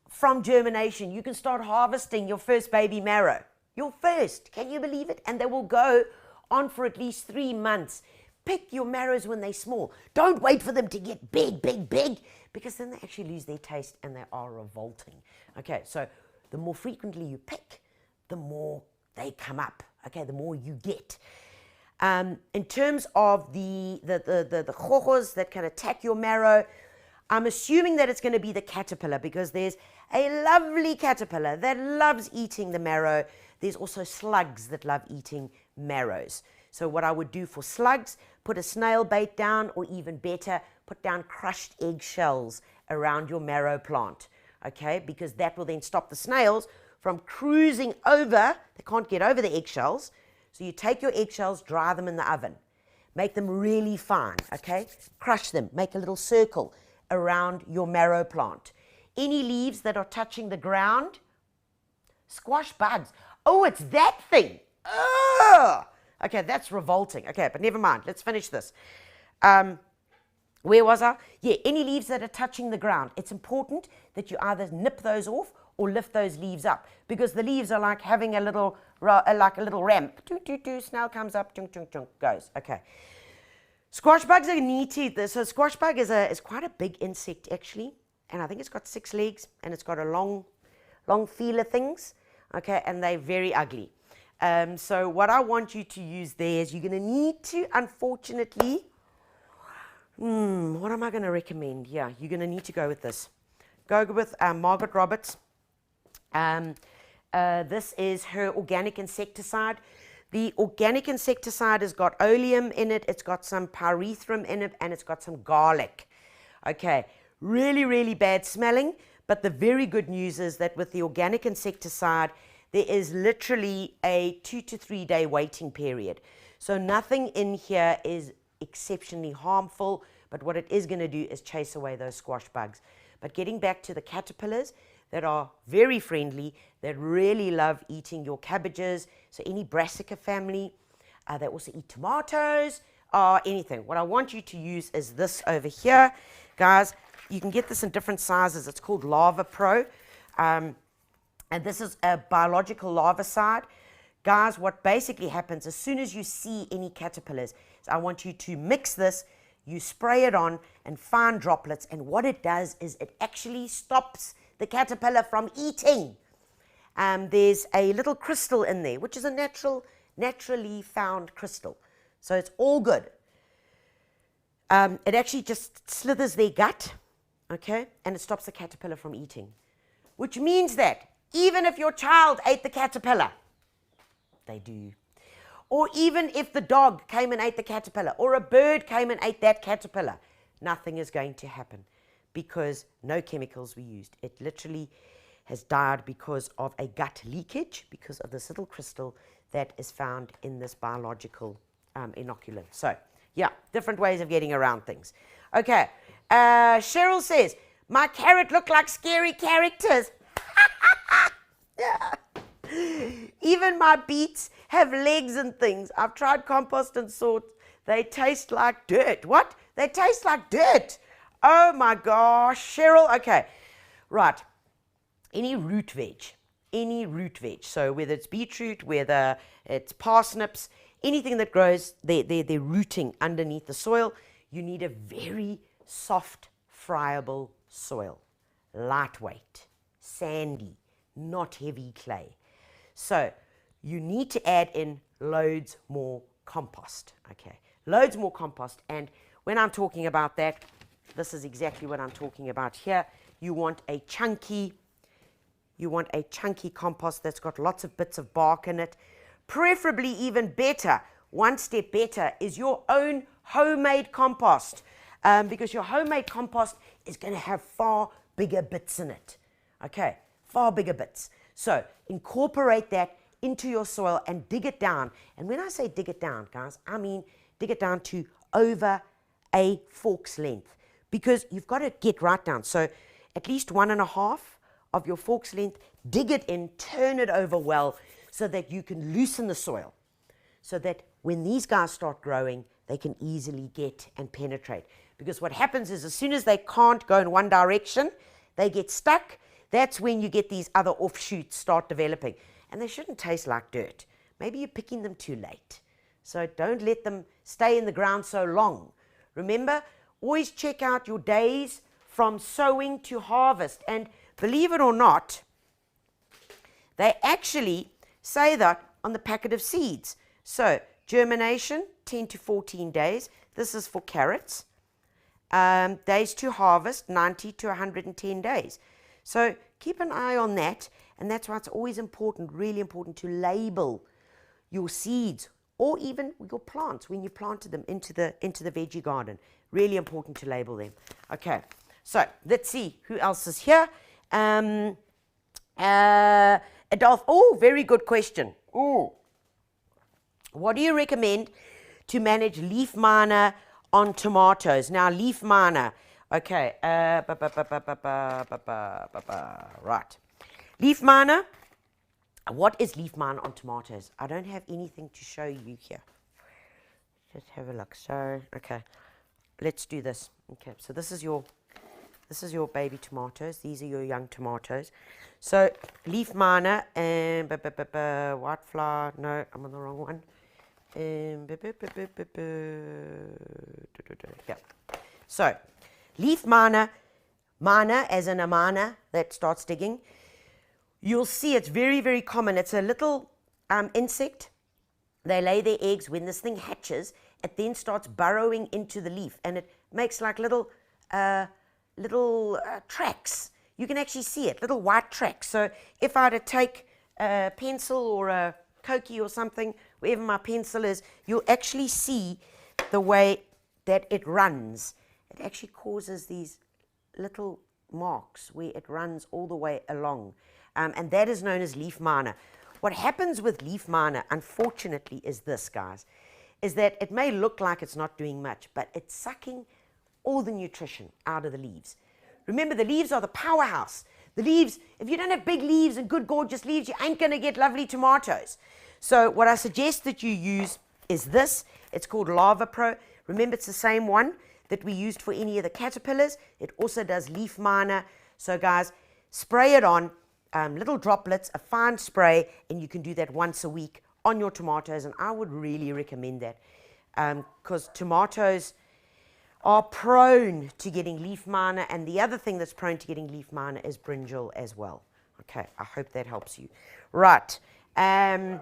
S1: from germination, you can start harvesting your first baby marrow. Your first, can you believe it? And they will go on for at least 3 months. Pick your marrows when they're small. Don't wait for them to get big, big, big, because then they actually lose their taste and they are revolting. Okay, so the more frequently you pick, the more they come up. Okay, the more you get. In terms of the chojos that can attack your marrow, I'm assuming that it's going to be the caterpillar, because there's a lovely caterpillar that loves eating the marrow. There's also slugs that love eating marrows. So what I would do for slugs, put a snail bait down, or even better, put down crushed eggshells around your marrow plant, okay? Because that will then stop the snails from cruising over. They can't get over the eggshells. So you take your eggshells, dry them in the oven. Make them really fine, okay? Crush them, make a little circle around your marrow plant. Any leaves that are touching the ground, squash bugs. Oh, it's that thing. Ugh! Okay, that's revolting. Okay, but never mind. Let's finish this. Where was I? Yeah, any leaves that are touching the ground. It's important that you either nip those off or lift those leaves up, because the leaves are like having a little ramp. Snail comes up, goes. Okay. Squash bugs are neat. So squash bug is quite a big insect actually, and I think it's got 6 legs and it's got a long feeler things. Okay, and they're very ugly. So what I want you to use there is you're going to need to, unfortunately, what am I going to recommend? Yeah, you're going to need to go with this. Go with Margaret Roberts. This is her organic insecticide. The organic insecticide has got oleum in it, it's got some pyrethrum in it, and it's got some garlic. Okay, really, really bad smelling, but the very good news is that with the organic insecticide, there is literally a 2 to 3 day waiting period. So nothing in here is exceptionally harmful, but what it is going to do is chase away those squash bugs. But getting back to the caterpillars that are very friendly, that really love eating your cabbages, so any brassica family, they also eat tomatoes or anything. What I want you to use is this over here. Guys, you can get this in different sizes. It's called Lava Pro. And this is a biological larvicide. Guys, what basically happens as soon as you see any caterpillars, is I want you to mix this, you spray it on in fine droplets, and what it does is it actually stops the caterpillar from eating. There's a little crystal in there, which is a naturally found crystal. So it's all good. It actually just slithers their gut, okay, and it stops the caterpillar from eating. Which means that even if your child ate the caterpillar, they do. Or even if the dog came and ate the caterpillar, or a bird came and ate that caterpillar, nothing is going to happen because no chemicals were used. It literally has died because of a gut leakage, because of this little crystal that is found in this biological inoculant. So, yeah, different ways of getting around things. Okay, Cheryl says, my carrot look like scary characters. Yeah. Even my beets have legs and things. I've tried compost and sort. They taste like dirt. What? They taste like dirt. Oh my gosh, Cheryl. Okay, right. Any root veg. So whether it's beetroot, whether it's parsnips, anything that grows, they're rooting underneath the soil. You need a very soft, friable soil. Lightweight, sandy, not heavy clay. So you need to add in loads more compost. Okay, loads more compost. And when I'm talking about that, this is exactly what I'm talking about here. You want a chunky compost that's got lots of bits of bark in it. Preferably even better, one step better, is your own homemade compost, because your homemade compost is going to have far bigger bits in it. Okay, far bigger bits. So incorporate that into your soil and dig it down. And when I say dig it down, guys, I mean dig it down to over a fork's length, because you've got to get right down. So at least 1.5 of your fork's length, dig it in, turn it over well so that you can loosen the soil, so that when these guys start growing, they can easily get and penetrate. Because what happens is, as soon as they can't go in one direction, they get stuck. That's when you get these other offshoots start developing. And they shouldn't taste like dirt. Maybe you're picking them too late. So don't let them stay in the ground so long. Remember, always check out your days from sowing to harvest. And believe it or not, they actually say that on the packet of seeds. So germination, 10 to 14 days. This is for carrots. Days to harvest, 90 to 110 days. So keep an eye on that, and that's why it's always important, really important, to label your seeds or even your plants when you planted them into the veggie garden. Really important to label them. Okay, so let's see who else is here. Adolf, oh, very good question. Oh, what do you recommend to manage leaf miner on tomatoes? Now, leaf miner, okay, right. Leaf miner, what is leaf miner on tomatoes? I don't have anything to show you here. Just have a look. So, okay, let's do this. Okay, so this is your baby tomatoes. These are your young tomatoes. So, leaf miner and white flower. No, I'm on the wrong one. Yeah. So, leaf miner as in a miner that starts digging. You'll see it's very, very common. It's a little insect. They lay their eggs. When this thing hatches, it then starts burrowing into the leaf, and it makes like little tracks. You can actually see it, little white tracks. So if I were to take a pencil or a Koki or something, wherever my pencil is, you'll actually see the way that it runs. It actually causes these little marks where it runs all the way along. And that is known as leaf miner. What happens with leaf miner, unfortunately, is this, guys, is that it may look like it's not doing much, but it's sucking all the nutrition out of the leaves. Remember, the leaves are the powerhouse. The leaves, if you don't have big leaves and good, gorgeous leaves, you ain't going to get lovely tomatoes. So what I suggest that you use is this. It's called Lava Pro. Remember, it's the same one that we used for any of the caterpillars. It also does leaf miner. So, guys, spray it on little droplets, a fine spray, and you can do that once a week on your tomatoes. And I would really recommend that because tomatoes are prone to getting leaf miner, and the other thing that's prone to getting leaf miner is brinjal as well. Okay, I hope that helps you. Right. Oh,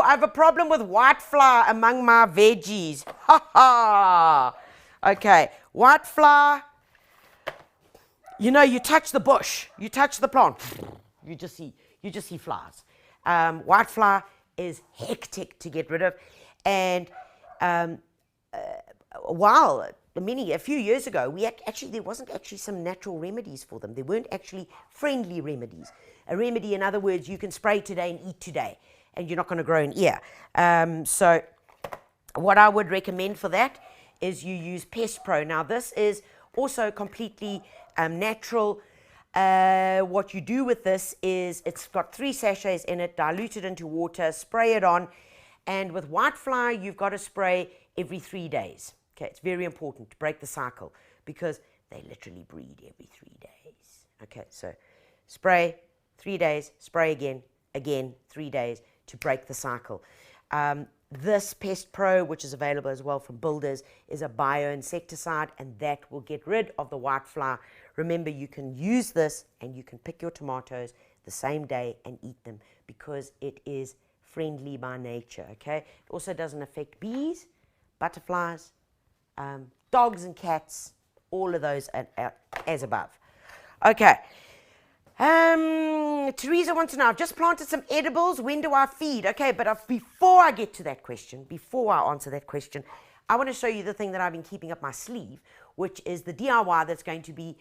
S1: I have a problem with white flower among my veggies. Ha ha. Okay, white flower. You know, you touch the bush, you touch the plant, you just see flowers. White flower is hectic to get rid of, and a few years ago, there wasn't actually some natural remedies for them. There weren't actually friendly remedies. A remedy, in other words, you can spray today and eat today, and you're not going to grow an ear. So what I would recommend for that is you use Pest Pro. Now, this is also completely natural. What you do with this is it's got 3 sachets in it, dilute it into water, spray it on, and with whitefly, you've got to spray every 3 days. Okay, it's very important to break the cycle because they literally breed every 3 days. Okay, so spray 3 days, spray again, 3 days to break the cycle. This Pest Pro, which is available as well from builders, is a bioinsecticide, and that will get rid of the whitefly. Remember, you can use this and you can pick your tomatoes the same day and eat them because it is friendly by nature, okay? It also doesn't affect bees, butterflies, dogs and cats, all of those as above. Okay. Teresa wants to know, I've just planted some edibles. When do I feed? Okay, but before I get to that question, before I answer that question, I want to show you the thing that I've been keeping up my sleeve, which is the DIY that's going to be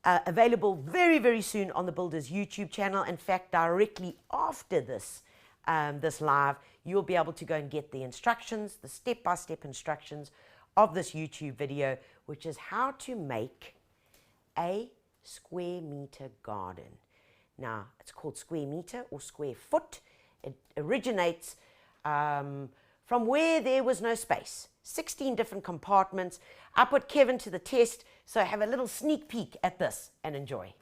S1: available very, very soon on the Builders YouTube channel. In fact, directly after this, this live, you'll be able to go and get the instructions, the step-by-step instructions of this YouTube video, which is how to make a square meter garden. Now, it's called square meter or square foot. It originates from where there was no space. 16 different compartments. I put Kevin to the test, so have a little sneak peek at this and enjoy.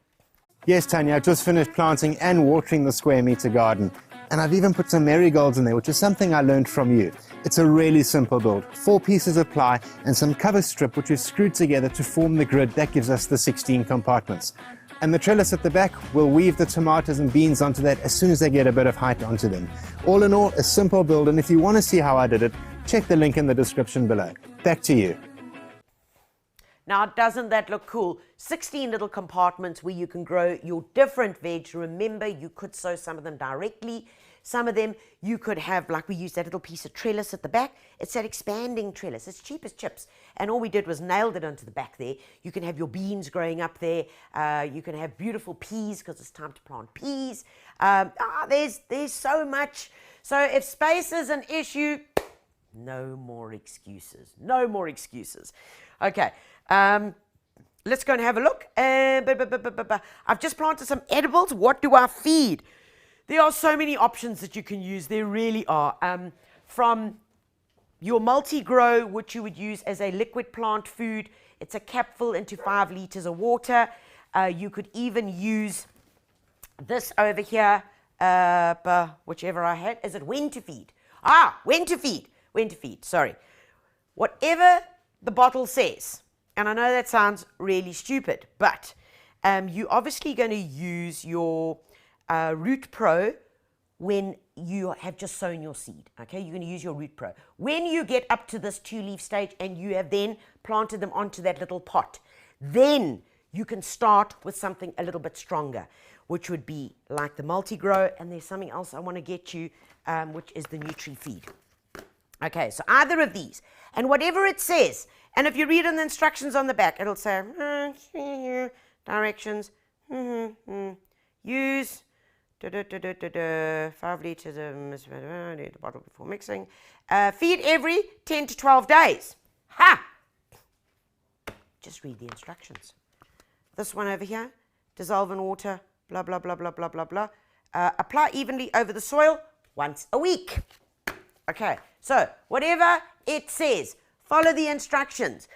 S2: Yes, Tanya, I just finished planting and watering the square meter garden. And I've even put some marigolds in there, which is something I learned from you. It's a really simple build. 4 pieces of ply and some cover strip, which is screwed together to form the grid that gives us the 16 compartments. And the trellis at the back will weave the tomatoes and beans onto that as soon as they get a bit of height onto them. All in all, a simple build, and if you want to see how I did it, check the link in the description below. Back to you.
S1: Now, doesn't that look cool? 16 little compartments where you can grow your different veg. Remember, you could sow some of them directly. Some of them you could have, like we used that little piece of trellis at the back. It's that expanding trellis. It's cheap as chips. And all we did was nailed it onto the back there. You can have your beans growing up there. You can have beautiful peas because it's time to plant peas. There's so much. So if space is an issue, no more excuses. No more excuses. Okay. Let's go and have a look. I've just planted some edibles. What do I feed? There are so many options that you can use. There really are. From your multi-grow, which you would use as a liquid plant food. It's a capful into 5 liters of water. You could even use this over here, whichever I had. Is it when to feed? When to feed. When to feed, sorry. Whatever the bottle says. And I know that sounds really stupid, but you're obviously going to use your Root Pro when you have just sown your seed. Okay, you're going to use your Root Pro. When you get up to this 2-leaf stage and you have then planted them onto that little pot, then you can start with something a little bit stronger, which would be like the multi-grow. And there's something else I want to get you, which is the Nutri-Feed. Okay, so either of these, and whatever it says. And if you read in the instructions on the back, it'll say, directions, use 5 liters of bottle before mixing. Feed every 10 to 12 days. Ha! Just read the instructions. This one over here, dissolve in water, blah, blah, blah, blah, blah, blah, blah. Apply evenly over the soil once a week. Okay, so whatever it says, follow the instructions,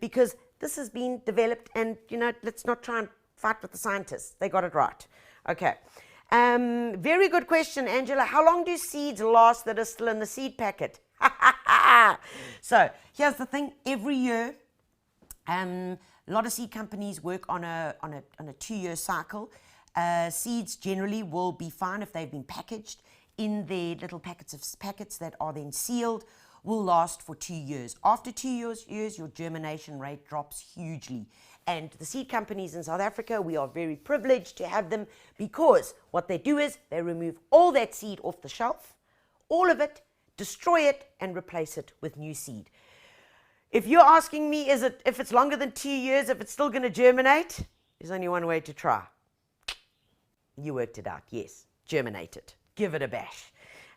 S1: because this has been developed, and let's not try and fight with the scientists. They got it right. Okay. Very good question, Angela. How long do seeds last that are still in the seed packet? So here's the thing. Every year, a lot of seed companies work on a 2-year cycle. Seeds generally will be fine if they've been packaged in their little packets that are then sealed, will last for 2 years. After 2 years, your germination rate drops hugely. And the seed companies in South Africa, we are very privileged to have them, because what they do is they remove all that seed off the shelf, all of it, destroy it, and replace it with new seed. If you're asking me, if it's longer than 2 years, if it's still going to germinate, there's only one way to try. You worked it out, yes. Germinate it. Give it a bash.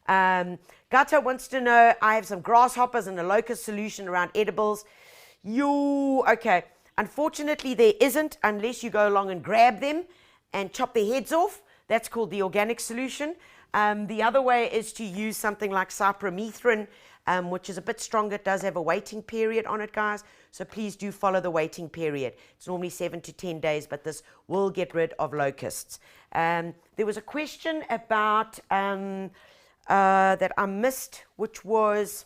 S1: Gata wants to know, I have some grasshoppers and a locust solution around edibles. Okay. Unfortunately, there isn't, unless you go along and grab them and chop their heads off. That's called the organic solution. The other way is to use something like cypermethrin, which is a bit stronger. It does have a waiting period on it, guys. So please do follow the waiting period. It's normally 7 to 10 days, but this will get rid of locusts. There was a question about that I missed, which was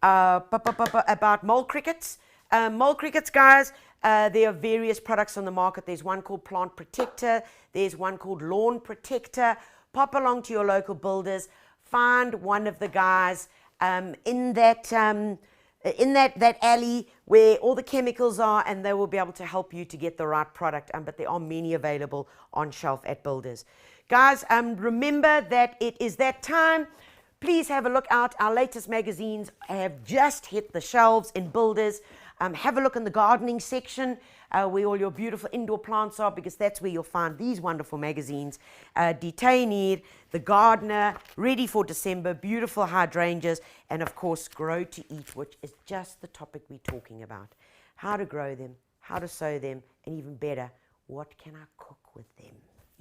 S1: about mole crickets. Mole crickets, guys, there are various products on the market. There's one called Plant Protector. There's one called Lawn Protector. Pop along to your local builders. Find one of the guys in that alley where all the chemicals are, and they will be able to help you to get the right product. But there are many available on shelf at builders. Guys, remember that it is that time. Please have a look out. Our latest magazines have just hit the shelves in Builders. Have a look in the gardening section where all your beautiful indoor plants are, because that's where you'll find these wonderful magazines. Detainir, The Gardener, ready for December, beautiful hydrangeas, and of course Grow to Eat, which is just the topic we're talking about. How to grow them, how to sow them, and even better, what can I cook with them?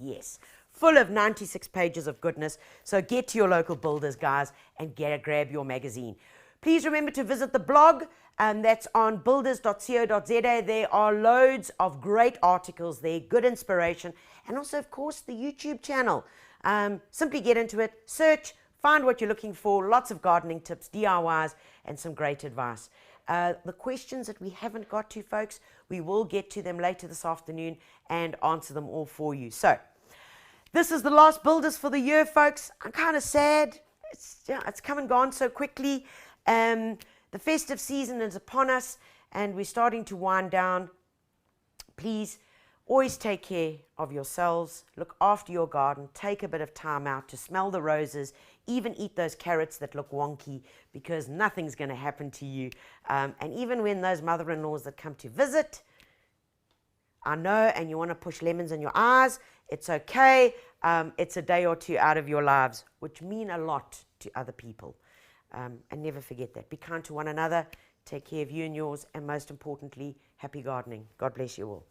S1: Yes, full of 96 pages of goodness. So get to your local Builders, guys, and grab your magazine. Please remember to visit the blog, that's on builders.co.za. There are loads of great articles there, good inspiration, and also, of course, the YouTube channel. Simply get into it, search, find what you're looking for, lots of gardening tips, DIYs, and some great advice. The questions that we haven't got to, folks, we will get to them later this afternoon and answer them all for you. So, this is the last Builders for the year, folks. I'm kind of sad. It's come and gone so quickly. The festive season is upon us, and we're starting to wind down. Please, always take care of yourselves. Look after your garden. Take a bit of time out to smell the roses. Even eat those carrots that look wonky, because nothing's going to happen to you. And even when those mother-in-laws that come to visit, I know, and you want to push lemons in your eyes, it's okay. It's a day or two out of your lives, which mean a lot to other people. And never forget that. Be kind to one another. Take care of you and yours. And most importantly, happy gardening. God bless you all.